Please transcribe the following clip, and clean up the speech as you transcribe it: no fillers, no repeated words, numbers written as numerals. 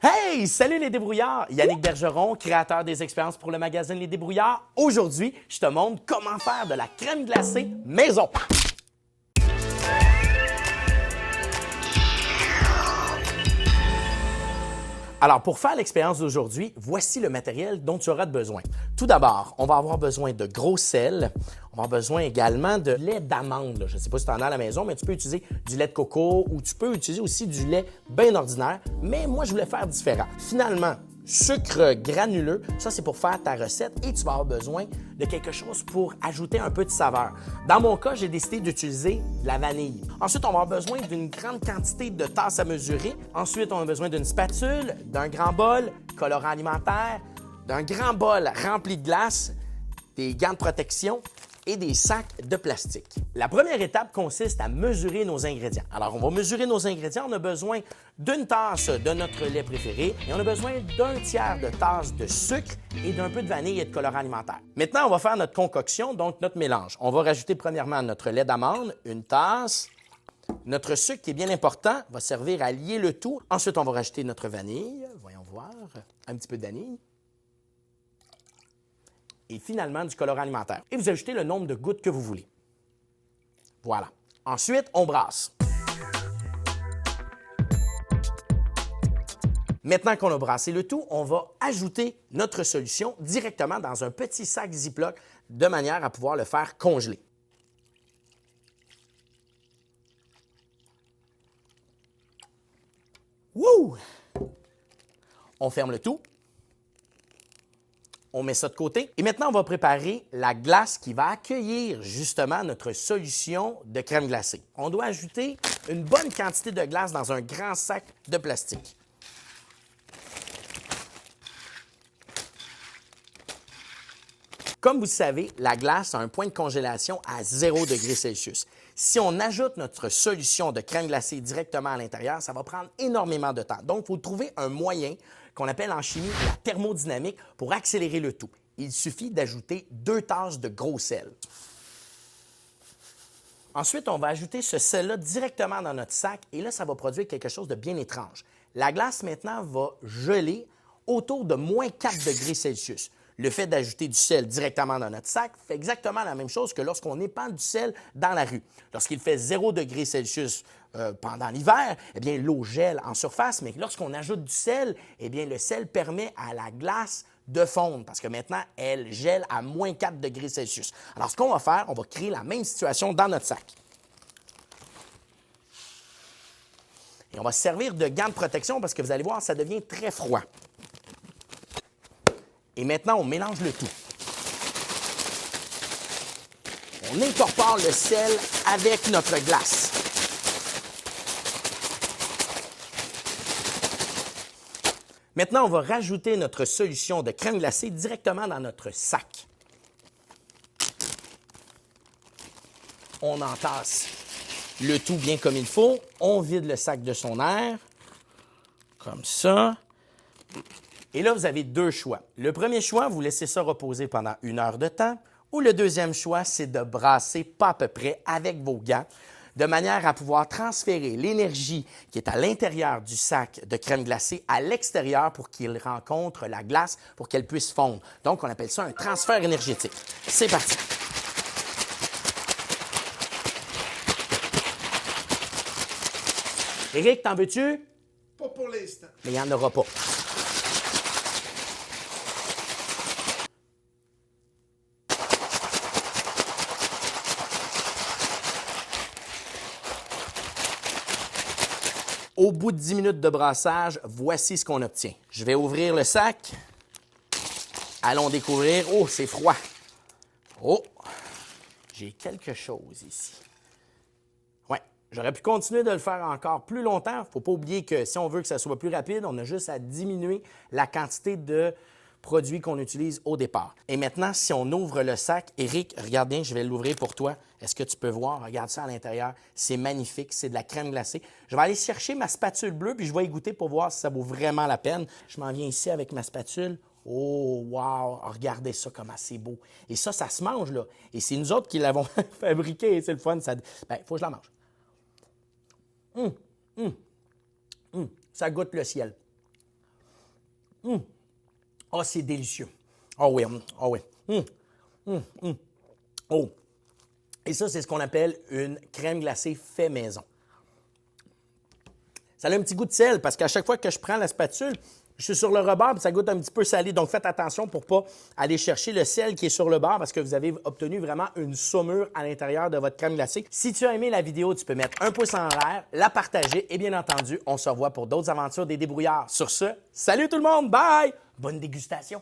Hey! Salut les débrouillards! Yannick Bergeron, créateur des expériences pour le magazine Les Débrouillards. Aujourd'hui, je te montre comment faire de la crème glacée maison. Alors, pour faire l'expérience d'aujourd'hui, voici le matériel dont tu auras besoin. Tout d'abord, on va avoir besoin de gros sel. On va avoir besoin également de lait d'amande. Je ne sais pas si tu en as à la maison, mais tu peux utiliser du lait de coco ou tu peux utiliser aussi du lait bien ordinaire. Mais moi, je voulais faire différent. Finalement, sucre granuleux, ça c'est pour faire ta recette et tu vas avoir besoin de quelque chose pour ajouter un peu de saveur. Dans mon cas, j'ai décidé d'utiliser de la vanille. Ensuite, on va avoir besoin d'une grande quantité de tasses à mesurer. Ensuite, on a besoin d'une spatule, d'un grand bol, colorant alimentaire, d'un grand bol rempli de glace, des gants de protection et des sacs de plastique. La première étape consiste à mesurer nos ingrédients. Alors, on va mesurer nos ingrédients. On a besoin d'une tasse de notre lait préféré et on a besoin d'un tiers de tasse de sucre et d'un peu de vanille et de colorant alimentaire. Maintenant, on va faire notre concoction, donc notre mélange. On va rajouter premièrement notre lait d'amande, une tasse. Notre sucre, qui est bien important, va servir à lier le tout. Ensuite, on va rajouter notre vanille. Voyons voir. Un petit peu de vanille. Et finalement, du colorant alimentaire. Et vous ajoutez le nombre de gouttes que vous voulez. Voilà. Ensuite, on brasse. Maintenant qu'on a brassé le tout, on va ajouter notre solution directement dans un petit sac Ziploc de manière à pouvoir le faire congeler. Wouh! On ferme le tout. On met ça de côté. Et maintenant, on va préparer la glace qui va accueillir justement notre solution de crème glacée. On doit ajouter une bonne quantité de glace dans un grand sac de plastique. Comme vous le savez, la glace a un point de congélation à 0 degré Celsius. Si on ajoute notre solution de crème glacée directement à l'intérieur, ça va prendre énormément de temps. Donc, il faut trouver un moyen qu'on appelle en chimie la thermodynamique pour accélérer le tout. Il suffit d'ajouter 2 tasses de gros sel. Ensuite, on va ajouter ce sel-là directement dans notre sac et là, ça va produire quelque chose de bien étrange. La glace, maintenant, va geler autour de moins 4 degrés Celsius. Le fait d'ajouter du sel directement dans notre sac fait exactement la même chose que lorsqu'on épand du sel dans la rue. Lorsqu'il fait 0 degré Celsius pendant l'hiver, eh bien, l'eau gèle en surface, mais lorsqu'on ajoute du sel, eh bien, le sel permet à la glace de fondre parce que maintenant, elle gèle à moins 4 degrés Celsius. Alors, ce qu'on va faire, on va créer la même situation dans notre sac. Et on va se servir de gants de protection parce que vous allez voir, ça devient très froid. Et maintenant, on mélange le tout. On incorpore le sel avec notre glace. Maintenant, on va rajouter notre solution de crème glacée directement dans notre sac. On entasse le tout bien comme il faut. On vide le sac de son air, comme ça. Et là, vous avez 2 choix. Le premier choix, vous laissez ça reposer pendant 1 heure de temps. Ou le deuxième choix, c'est de brasser pas à peu près avec vos gants, de manière à pouvoir transférer l'énergie qui est à l'intérieur du sac de crème glacée à l'extérieur pour qu'il rencontre la glace, pour qu'elle puisse fondre. Donc, on appelle ça un transfert énergétique. C'est parti. Éric, t'en veux-tu? Pas pour l'instant. Mais il n'y en aura pas. Au bout de 10 minutes de brassage, voici ce qu'on obtient. Je vais ouvrir le sac. Allons découvrir. Oh, c'est froid. Oh, j'ai quelque chose ici. Ouais, j'aurais pu continuer de le faire encore plus longtemps. Il ne faut pas oublier que si on veut que ça soit plus rapide, on a juste à diminuer la quantité de produits qu'on utilise au départ. Et maintenant, si on ouvre le sac, Éric, regarde bien, je vais l'ouvrir pour toi. Est-ce que tu peux voir? Regarde ça à l'intérieur. C'est magnifique, c'est de la crème glacée. Je vais aller chercher ma spatule bleue puis je vais y goûter pour voir si ça vaut vraiment la peine. Je m'en viens ici avec ma spatule. Oh, wow! Regardez ça, comment c'est beau. Et ça se mange, là. Et c'est nous autres qui l'avons fabriqué. C'est le fun. Ça... Ben, il faut que je la mange. Ça goûte le ciel. Oh, c'est délicieux. Oh oui, oh oui. Oh. Et ça, c'est ce qu'on appelle une crème glacée fait maison. Ça a un petit goût de sel parce qu'à chaque fois que je prends la spatule, je suis sur le rebord et ça goûte un petit peu salé. Donc, faites attention pour ne pas aller chercher le sel qui est sur le bord parce que vous avez obtenu vraiment une saumure à l'intérieur de votre crème glacée. Si tu as aimé la vidéo, tu peux mettre un pouce en l'air, la partager et bien entendu, on se revoit pour d'autres aventures des débrouillards. Sur ce, salut tout le monde! Bye! Bonne dégustation!